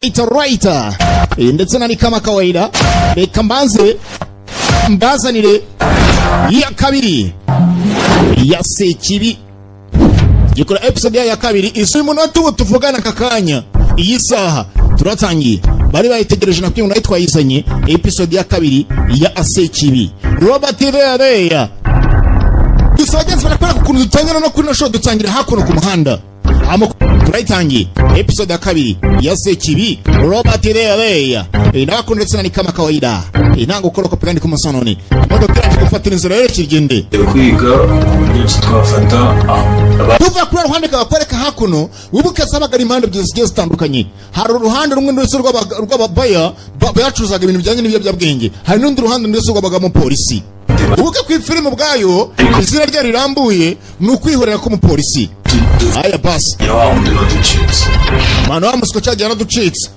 It's right. Ndetse nani kama kawaida reka mbazanire ya kabiri ya Sekibi gikora episode ya kabiri isi munota tuvugana kakanya iyi saha turatangiye bari bayitegereje na kwinga twayizanye episode ya kabiri ya Sekibi Robert Reya dusagenze barakora kukuntu dutangana no kuri show dutangira hakuno ku muhanda turaitangiye episode ya kabiri ya Sekibi Robert Reya inakunda ndetse nani kama kawaida inango kora kopirandi ku musononi modoka yaje gufatira inzira yerekigende kwiga n'iki twafata tuva kuri ruhande kabakoreka hakuno wibuke sabaga impande byose zitandukanye hari uruhande rumwe ndetse rw'ababaya bayacuzaga ibintu bijyanye n'ibiyobyabwenge hari n'undi ruhande ndetse rw'abaga mu polisi ubuke ku filime bwayo izina rya rirambuye n'ukwihorera ko mu polisi aya basi mano amusiko cyajyana ducitse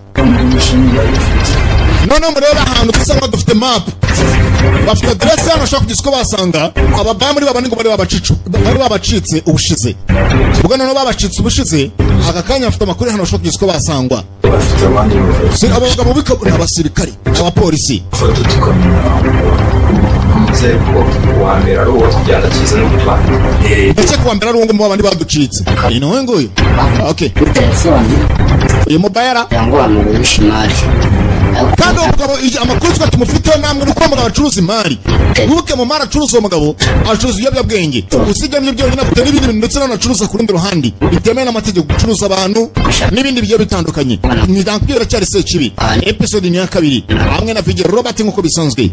none mureba ahantu dusanga dufite map bafite adresse hano shaka kugisiko basanga ababa muri baba ningo bari babacitse ubushize ubwo none babacitse ubushize akakanya afite amakuru hano shaka kugisiko basangwa abagabo bikabura abasirikari abapolisi kuwambera ari uwo tujyana cyiza no gutwara ndetse kuwambera ari uwo mu bandi baducitse ino nguyu okay uyu mubayara yangwa mu bishimari kandi umugabo amakuru twatumufite namwe nuko umugabo acuruza imari ubuke mu mara acuruza umugabo acuruza ibiyobyabwenge usigamye byo nyina kutari ibindi ndetse n'anacuruza ku rundi ruhande bitemewe n'amategeko gucuruza abantu n'ibindi bigiye bitandukanye ni dankira cyari Sekibi episode ya kabiri hamwe na video Robert nkuko bisanzwe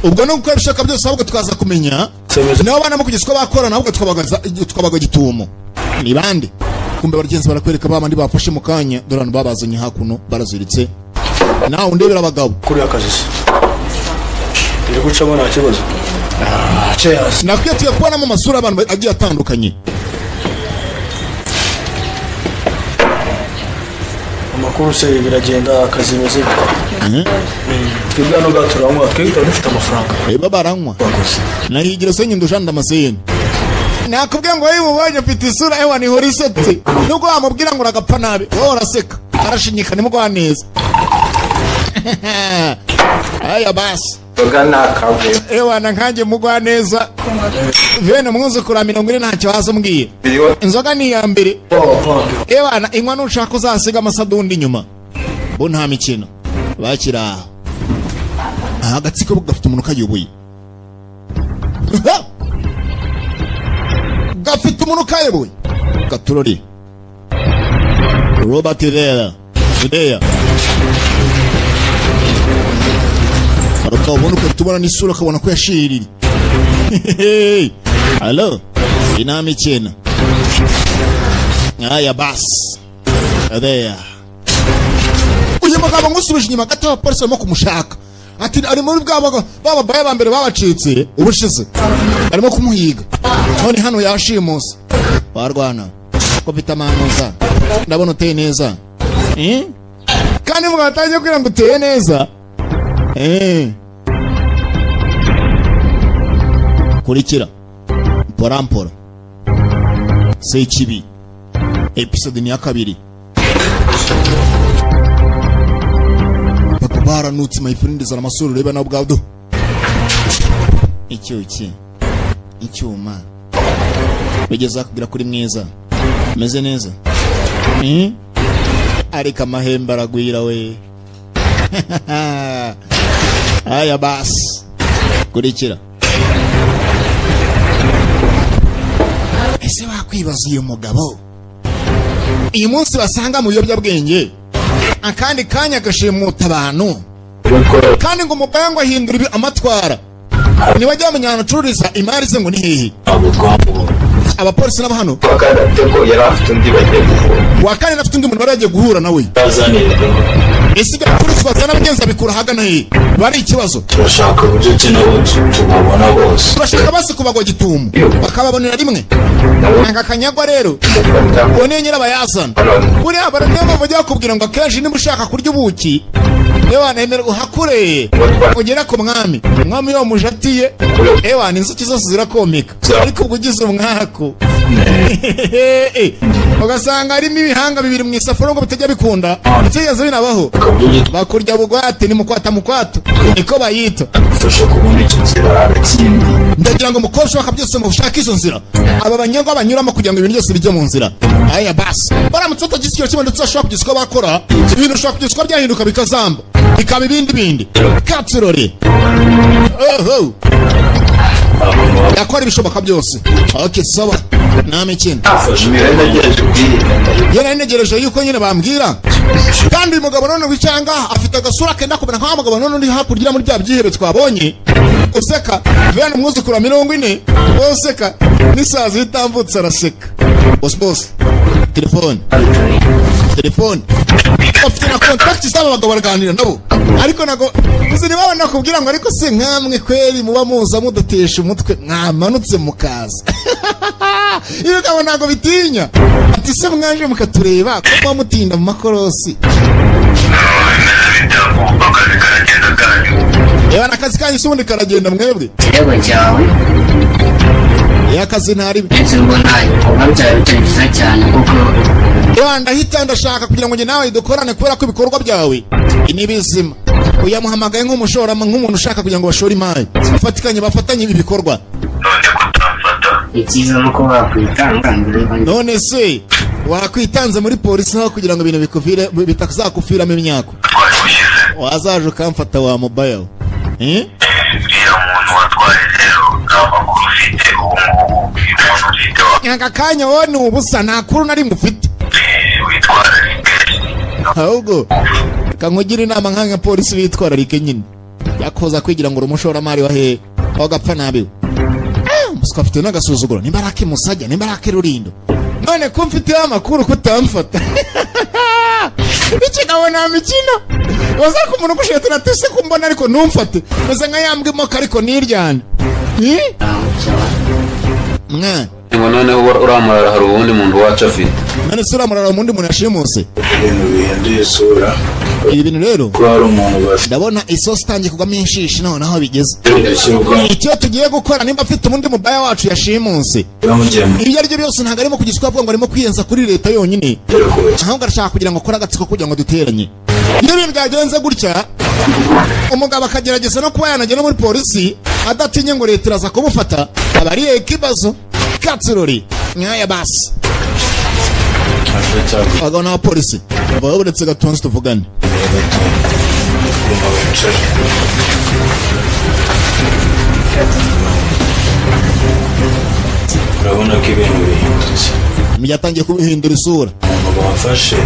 ubwo no gukora bishaka byose ahubwo tukaza kumenya nabo bana mu kugiswa bakora nabwo twabaga gitumo ni bande kumbe bagenzi barakwereka babandi bafashe mu kanya dorano babazanye hakuno baraziritse nawe ndebera abagabo kuri akazi iri gucamo nta kibazo nakwiye tuye kubona mu masura abantu agiye atandukanye amakuru se biragenda akazi meze twebwe no gaturanywa twebwe dufite amafaranga reba baranywa nahigira se nyindu janda maseni nakubwiye ngo yewe ubonye mfite isura ewa ni horisete nuko wamubwira ngo uragapfa nabi wowe uraseka arashinyika nimugwa neza aya basi tugana kavuye ewa nankange mugwa neza vene mwanzo kura 40 ntacyo hazumbwiye inzoga ni ya mbere ewa na inkwa nushaka uzasiga amasadundi nyuma bo nta mikino bakira agatsiko bugafite umuntu kayoboye gafite umuntu kayoboye gaturori Robert Reya ariko ubona ko tubona n'isura kabona ko yashiriri allo inami cyena aya bas adeya uyu mugabo ngusubije inyuma gato polisi mo kumushaka ati ari muri baba baye bambere babacitse ubushize arimo kumuhiga none hano yashimuse warwana ko vitamanuza ndabona uteye neza kandi mugatangiye kwira ngo uteye neza kurikira porampora Sekibi episode ni ya kabiri papa baranutse my friend zara masuru reba na bwado icyuma bigeza kugira kuri mwiza meze neza ariko amahembe aragwira we aya basi kurikira ese wakwibaza uyu mugabo uyu munsi basanga mu biyobyabwenge akandi kanya gashimuta abantu kandi ngo umubango ahindura amatwara niwajya bamenya acururiza imari ze ngo ni hehe abapolisi n'aba hano wakanda yari afite undi bagiye guhura wakandi nafite undi muntu baragiye guhura nawe isigaye kurizwaza n'abagenzi bikura hagana he bari ikibazo turashaka uburyo kino tubabona bose turashaka basi kubagwa gitumo bakababonera rimwe nanga kanyagwa rero ubone nyirabayazana buriya baramwe bajya kubwira ngo akenshi niba ushaka kurya ubuki ewa nemera uhakure ugera ku mwami yo mujatiye ewa inzuki zose zirakomeka ariko ubwo ugize umwako ugasanga harimo ibihanga bibiri mu isafuriya ngo bitajya bikunda bitigeze binabaho bakurya bugwate ni mukwata niko bayita ufasha kubona icyo nzira kindi ndagira ngo mukoshe waka byose mu bushaka izo nzira aba banyagwa banyuramo kugira ngo ibintu byose bijye mu nzira aya basi baramutse tagisikiro kimwe ndetse ashobora kugiswa bakora ibintu ushobora kugiswa byahinduka bikazamba bikaba ibindi katsirori yakora ibishoboka byose okay sawa name kintu yaranegereje yuko nyine bambwira kandi uyu mugabo none wicanga afite agasura kenda kumera nka mugabo none uri hakurya muri bya byihebe twabonye useka vena umwuzukuru wa 40 useka n'isazi itambutse araseka boss telefone afite na contact z'aba bagabo baraganira nabo ariko nago uzini babona kubwira ngo ariko se nkamwe kweri muba muza mudutesha umutwe mwamanutse mukaza iyo gabo nago bitinya ati se mwaje mukatureba ko mutinda mu makorosi Ewana akazi kanyu subundi karagenda mwebwe kirego cyawe akazi ntari mbona ubabyaye bitagisa cyane kuko ndahita ndashaka kugira ngo njye nawe dukorane kubera ko ibikorwa byawe ni bizima uyamuhamagaye nk'umuntu ushaka kugira ngo bashore imari bafatanye ibi bikorwa ikiza nuko wakwitanga none se wakwitanze muri polisi naho kugira ngo ibintu bikuvire bitakuzakufiramo imyaka wazaje ukamfata wa mobile umuntu watwaye rero amakuru ufite ubu aka kanya wowe ni ubusa nta kuru nari mufite ahubwo kankugira inama nk'anga polisi bitwararike nyine yakoza kwigira ngo umushoramari wa hehe aho gapfa nabi musiko afite n'agasuzuguro nimba arake musajya nimba arake rurindo none ko mfite amakuru kutamfata ikigabona mikino waza ku muntu gusheta natese kumbona ariko numfate meze nka yambwe mo kariko niryana mwana ngo noneho uramurara hari ubundi muntu wacu afite none sura murara umuntu yashimuse ibintu bihinduye isura ibintu rero ko hari umuntu bafite ndabona isosi itangiye kugwamo inshishi none aho bigeze icyo tugiye gukora nimba afite ubundi mubaya wacu yashimuse ibyo aribyo byose ntabwo arimo kugiswa avuga ngo arimo kwiyenza kuri leta yonyine ahubwo arashaka kugira ngo akore agatsiko kugira ngo duteranye iyo ibintu byagenze gutya umugabo akagerageza no kuba yanagera muri polisi adatinye ngo leta iraza kumufata aba ari ikibazo katsirori nkaya basi abagabo n'abapolisi baba buretse gatonzi tuvugane urabona ko ibintu bihindutse byatangiye kubihindura isura umuntu bafashe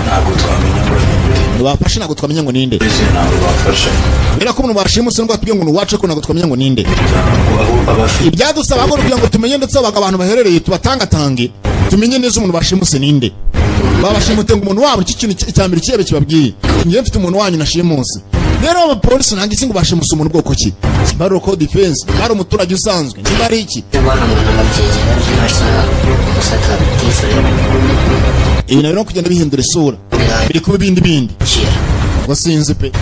ntabwo twamenya ngo ninde bafashe ntabwo twamenya ngo ninde ntabwo bafashe bera ko umuntu bashimuse ngo atubwiye ngo nuwace ko ntabwo twamenya ngo ninde ibyadusaba ngo kugira ngo tumenye ndetse abantu baherereye tubatangatange tumenye neza umuntu bashimuse ninde babashimute ngo umuntu wabo iki kintu cyambere kibe kibabwiye ngiye mfite umuntu wanyu nashimuse rero abapolisi nanga isi ngo bashimuse umuntu bwoko ki bari uko defense bari umuturage usanzwe niba ari iki ibi nabyo no kugenda bihindura isura biri kuba ibindi ngo sinzi pe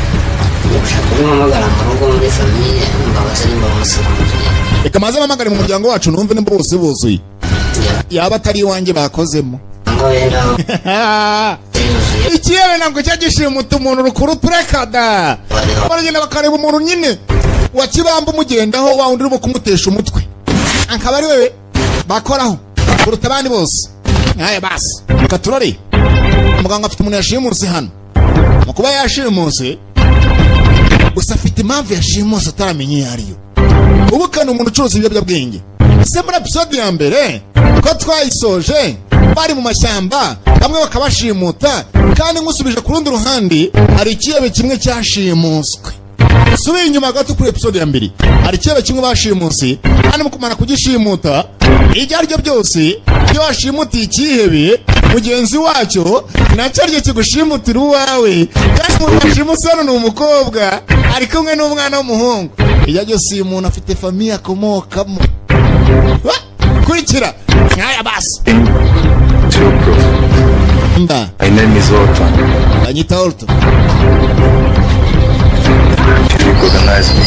reka maze amamagare mu muryango wacu numve nimba bose buzuye yaba atari iwanjye bakozemo ikiyebe ntabwo cyagishimuta umuntu rukuru turekada baragenda bakareba umuntu nyine wakibamba umugendaho wa wundi urimo kumutesha umutwe akaba ari wewe bakoraho kuruta abandi bose nkaya basi reka turore umuganga afite umuntu yashimuse hano mu kuba yashimuse gusa afite impamvu yashimuse ataramenya iyo ariyo ubu kandi umuntu ucuruza ibiyobyabwenge ese muri episode ya mbere ko twayisoje bari mu mashyamba bamwe bakabashimuta kandi nk'usubije ku rundi ruhande hari ikiyebe kimwe cyashimuswe subiye inyuma gato kuri episode ya mbere hari ikiyebe kimwe bashimuse kandi mu kumara kugishimuta ibyo aribyo byose iyo washimutiye ikihebe mugenzi wacyo nacyo aryo kigushimutira uwawe kandi umuntu washimusana ni umukobwa ari kumwe n'umwana w'umuhungu ibyo byose uyu muntu afite famiye akomokamo kurikira nkaya basi nda My name is Otto. banyita Otto You recognize me?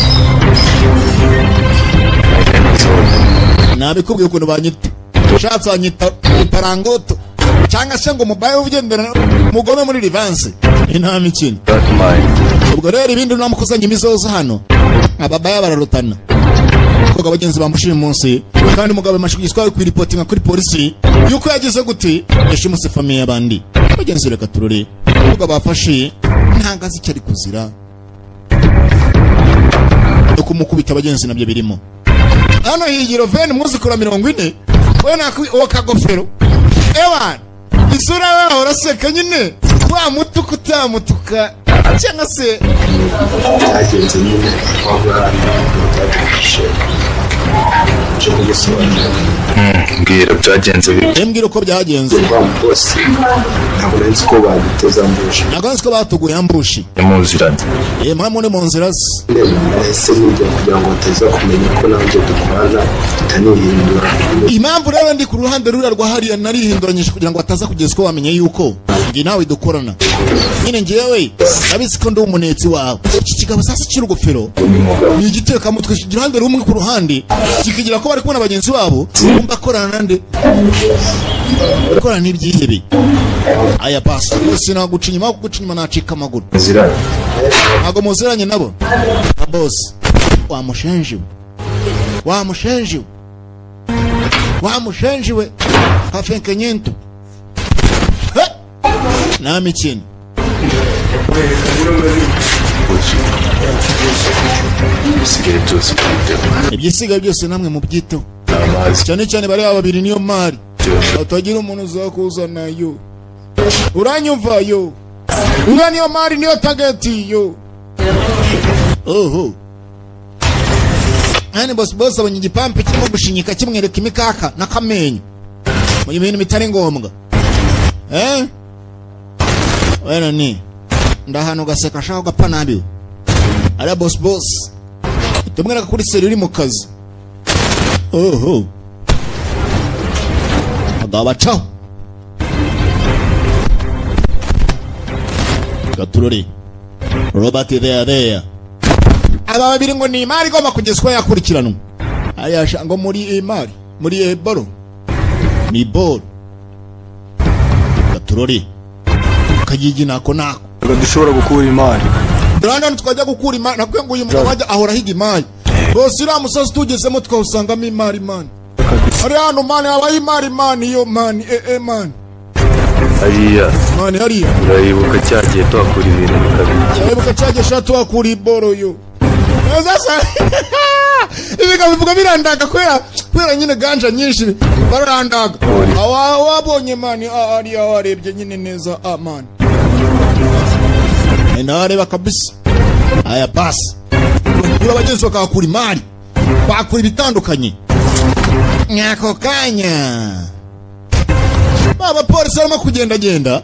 My name is Otto. nabikubwiye ukuntu banyita ushatse wanyita iparangoto cyangwa se ngo mubaye ugendera mugome muri rivanse nta mikino That mine. ubwo rero ibindi namukusanya imizozo hano ababaya bararutana kuko abagenzi bamushije munsi kandi umugabo amashugishwa ku reporting kuri polisi yuko yagize gute yashimuse famiye y'abandi abagenzi reka turore ubwo bafashe ntangazi cyari kuzira no kumukubita abagenzi nabyo birimo hano higiro veni muzikora 40 we nakwi okagofero ewan isura yawe uraseka nyine wa mutuku utamutuka cyangwa se Byagenze nyine wabura byagenze cyo kugisobanura. Mbwira byagenze bite? mbwira uko byagenze Bose ntabwo nzi ko bagiteza mbushe. ntabwo nzi ko batuguye ambushi Muziranye. mpamvu ni mu nzira ze Ese nibyo kugira ngo uteza kumenya ko nanjye dukorana tutanihindura. impamvu rero ndi ku ruhande rura rwa hariya narihinduranyije kugira ngo ataza kugeza ko wamenye yuko njye nawe dukorana nyine njyewe abizi ko ndi umunetsi wawe iki kigabo sasa cy'urugofero ni igiteka mutwe iruhande rumwe ku ruhande kikigira ko bari kubona abagenzi babo umva akorana nande akorana n'ibyihebe aya basi bose naguca inyuma kuguca inyuma nacika amaguru Muziranye. ntabwo muziranye nabo bose wamushenjiwe wamushenjiwe wamushenjiwe hafenke nyento nta mikino Bisigaye byose kubiteho. ibyisigaye byose namwe mu byiteho Amazi cyane cyane bari babiri niyo mari byose. hatagira umuntu uzakuzana yo uranyumva yo uriya niyo mari niyo tageti yo oho hani bose abonye igipampe kirimo gushinyika kimwereka imikaka n'akamenyo mu bintu bitari ngombwa wena ni ndahano gaseka ashaka gapfa nabiwe ari boss tumwereka kuri seri uri mu kazi oho agabacaho gaturori Robert there aba babiri ngo ni imari igomba kugezwa yakurikiranwa ayasha ngo muri imari muri eboro ni boro gaturori kagigi nako dushobora gukura imari Brandon twajya gukura imari nakwe ngo uyu mugabo wajya ahora higa imari bose ira musozi tugezemo twawusangamo imari mani ari hano mani abaye imari mani yo mani mani Hariya mani hariya urayibuka cyagiye twakura ibintu bikabije. cyayibuka cyagiye shatu wakura iboro yo sasa ibiga bivuga birandaga kwera nyine ganja nyinshi barandaga wabonye mani ari warebye nyine neza mani nareba kabisa aya basi niba abagenzi bakakura imari bakura ibitandukanye nyako kanya baba polisi barimo kugendagenda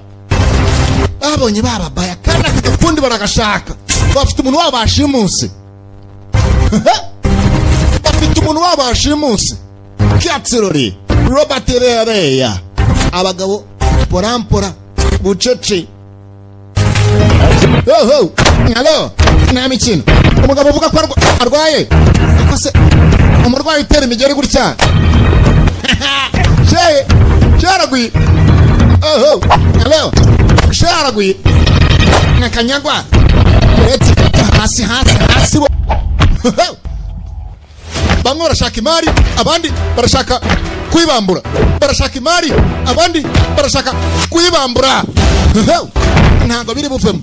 babonye bababaya kandi akagafundi baragashaka bafite umuntu wabashimuse bafite umuntu wabashimuse katsirori Robert Reya abagabo porampora bucece oh hello nta mikino umugabo uvuga ko arwaye akose umurwayi utera imigeri gutya sharagwi oh hello sharagwi nakanyagwa uretse hasi bamwe barashaka imari abandi barashaka kwibambura barashaka imari abandi barashaka kwibambura ntago biri buvemo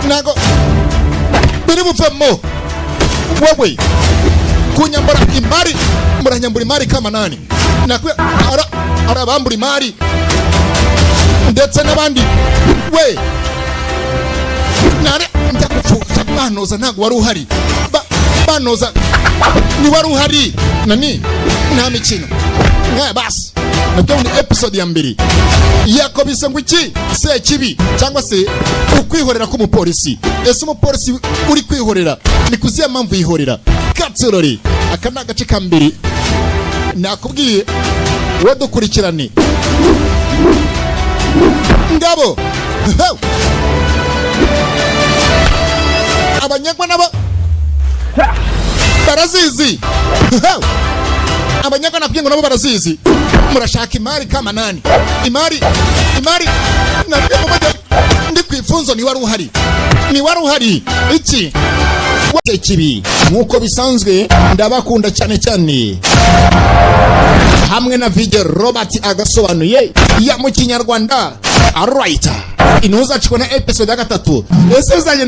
ntago biri buvemo wowe kunyambura imari muranyambura imari kama nani nakwe arabambura imari ndetse n'abandi we nare ndakufuza banoza ntago wari uhari banoza ni wari uhari nani nta mikino basi nabyo ni episode ya mbere yakobise ngo iki Sekibi cyangwa se ukwihorera k'umupolisi. Ese umupolisi uri kwihorera ni kuziya mpamvu yihorera Katsorori. Aka ni agace ka mbere nakubwiye wadukurikirane ngabo. Abanyagwa nabo barazizi. Abanyagwa nabwiye ngo nabo barazizi. Murashaka imari kama nani? Imari nabwiye ngo ndi kwifunzo ni wari uhari iki Sekibi nkuko bisanzwe ndabakunda cyane cyane hamwe na video Robert agasobanuye ya mu Kinyarwanda. Alright, inuza chikona episode ya 3. Ese